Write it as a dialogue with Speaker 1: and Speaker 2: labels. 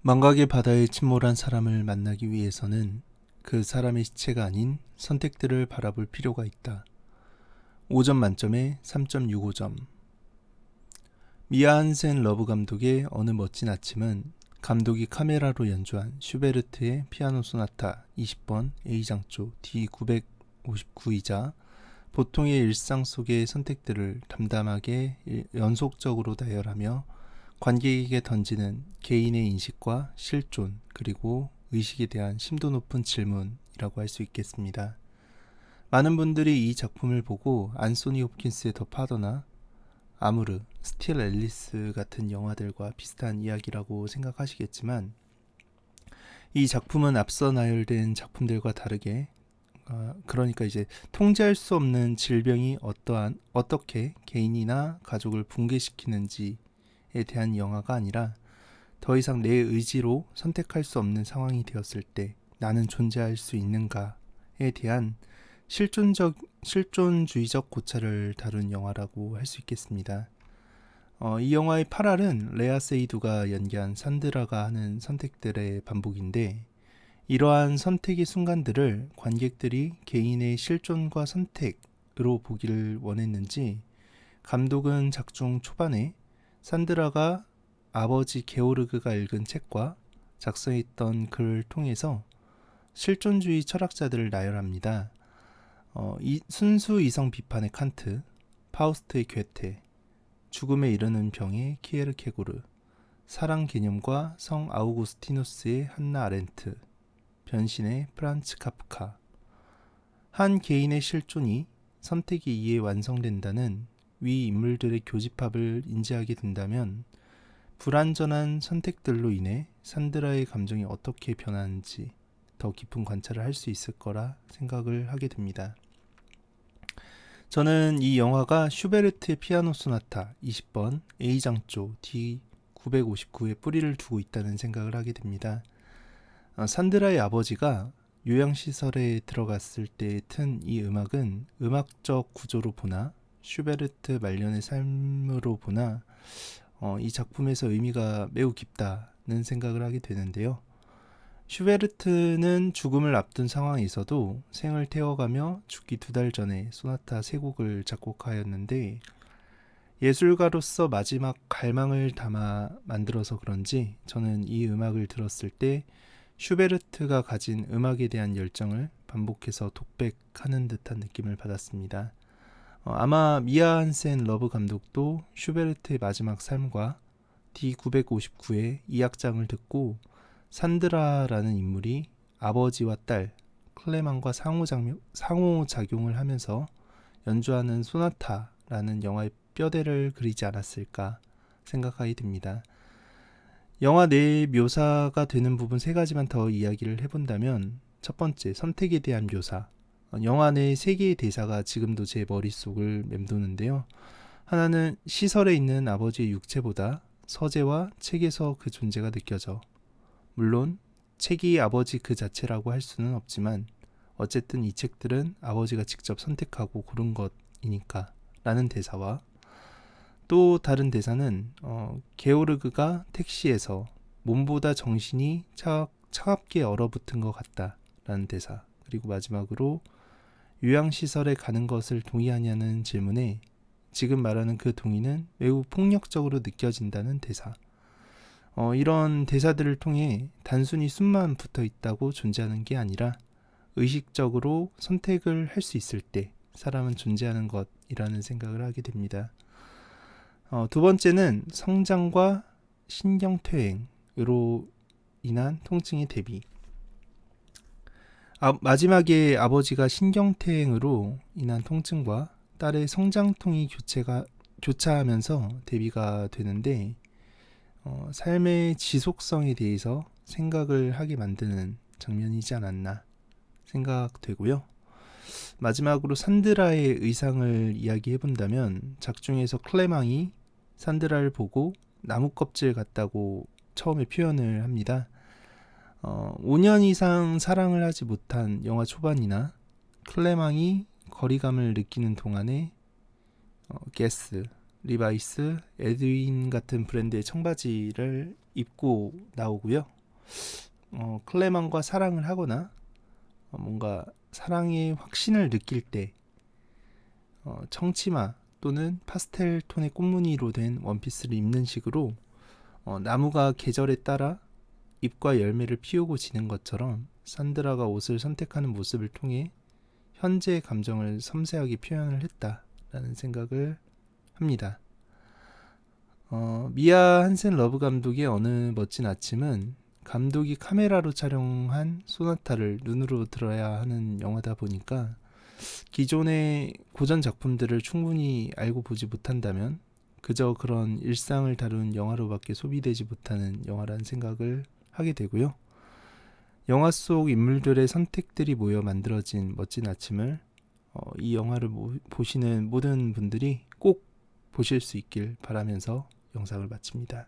Speaker 1: 망각의 바다에 침몰한 사람을 만나기 위해서는 그 사람의 시체가 아닌 선택들을 바라볼 필요가 있다. 5점 만점에 3.65점. 미아 한센 러브 감독의 어느 멋진 아침은 감독이 카메라로 연주한 슈베르트의 피아노 소나타 20번 A장조 D959이자 보통의 일상 속의 선택들을 담담하게 연속적으로 나열하며 관객에게 던지는 개인의 인식과 실존 그리고 의식에 대한 심도 높은 질문이라고 할 수 있겠습니다. 많은 분들이 이 작품을 보고 안소니 홉킨스의 더 파더나 아무르, 스틸 앨리스 같은 영화들과 비슷한 이야기라고 생각하시겠지만 이 작품은 앞서 나열된 작품들과 다르게 그러니까 이제 통제할 수 없는 질병이 어떻게 개인이나 가족을 붕괴시키는지에 대한 영화가 아니라 더 이상 내 의지로 선택할 수 없는 상황이 되었을 때 나는 존재할 수 있는가에 대한 실존주의적 고찰을 다룬 영화라고 할 수 있겠습니다. 이 영화의 8알은 레아 세이두가 연기한 산드라가 하는 선택들의 반복인데 이러한 선택의 순간들을 관객들이 개인의 실존과 선택으로 보기를 원했는지 감독은 작중 초반에 산드라가 아버지 게오르그가 읽은 책과 작성했던 글을 통해서 실존주의 철학자들을 나열합니다. 순수 이성 비판의 칸트, 파우스트의 괴테, 죽음에 이르는 병의 키에르케고르, 사랑 개념과 성 아우구스티누스의 한나 아렌트, 변신의 프란츠 카프카. 한 개인의 실존이 선택에 의해 완성된다는 위 인물들의 교집합을 인지하게 된다면 불완전한 선택들로 인해 산드라의 감정이 어떻게 변하는지 더 깊은 관찰을 할 수 있을 거라 생각을 하게 됩니다. 저는 이 영화가 슈베르트의 피아노 소나타 20번 A장조 D959에 뿌리를 두고 있다는 생각을 하게 됩니다. 산드라의 아버지가 요양시설에 들어갔을 때 튼 이 음악은 음악적 구조로 보나 슈베르트 말년의 삶으로 보나 이 작품에서 의미가 매우 깊다는 생각을 하게 되는데요. 슈베르트는 죽음을 앞둔 상황에서도 생을 태워가며 죽기 2달 전에 소나타 3곡을 작곡하였는데 예술가로서 마지막 갈망을 담아 만들어서 그런지 저는 이 음악을 들었을 때 슈베르트가 가진 음악에 대한 열정을 반복해서 독백하는 듯한 느낌을 받았습니다. 아마 미아 한센 러브 감독도 슈베르트의 마지막 삶과 D959의 이 악장을 듣고 산드라라는 인물이 아버지와 딸 클레망과 상호작용을 하면서 연주하는 소나타라는 영화의 뼈대를 그리지 않았을까 생각하게 됩니다. 영화 내의 묘사가 되는 부분 3가지만 더 이야기를 해본다면 첫 번째, 선택에 대한 묘사. 영화 내 3개의 대사가 지금도 제 머릿속을 맴도는데요. 하나는 시설에 있는 아버지의 육체보다 서재와 책에서 그 존재가 느껴져. 물론 책이 아버지 그 자체라고 할 수는 없지만 어쨌든 이 책들은 아버지가 직접 선택하고 고른 것이니까 라는 대사와 또 다른 대사는 게오르그가 택시에서 몸보다 정신이 차갑게 얼어붙은 것 같다 라는 대사, 그리고 마지막으로 요양시설에 가는 것을 동의하냐는 질문에 지금 말하는 그 동의는 매우 폭력적으로 느껴진다는 대사. 이런 대사들을 통해 단순히 숨만 붙어 있다고 존재하는 게 아니라 의식적으로 선택을 할 수 있을 때 사람은 존재하는 것이라는 생각을 하게 됩니다. 두 번째는 성장과 신경퇴행으로 인한 통증의 대비. 마지막에 아버지가 신경퇴행으로 인한 통증과 딸의 성장통이 교차하면서 대비가 되는데 삶의 지속성에 대해서 생각을 하게 만드는 장면이지 않았나 생각되고요. 마지막으로 산드라의 의상을 이야기해본다면 작중에서 클레망이 산드라를 보고 나무 껍질 같다고 처음에 표현을 합니다. 5년 이상 사랑을 하지 못한 영화 초반이나 클레망이 거리감을 느끼는 동안에 게스, 리바이스, 에드윈 같은 브랜드의 청바지를 입고 나오고요. 클레망과 사랑을 하거나 뭔가 사랑의 확신을 느낄 때 청치마 또는 파스텔 톤의 꽃무늬로 된 원피스를 입는 식으로 나무가 계절에 따라 잎과 열매를 피우고 지는 것처럼 산드라가 옷을 선택하는 모습을 통해 현재의 감정을 섬세하게 표현을 했다라는 생각을 합니다. 미아 한센 러브 감독의 어느 멋진 아침은 감독이 카메라로 촬영한 소나타를 눈으로 들어야 하는 영화다 보니까 기존의 고전 작품들을 충분히 알고 보지 못한다면 그저 그런 일상을 다룬 영화로밖에 소비되지 못하는 영화라는 생각을 하게 되고요. 영화 속 인물들의 선택들이 모여 만들어진 멋진 아침을 이 영화를 보시는 모든 분들이 꼭 보실 수 있길 바라면서 영상을 마칩니다.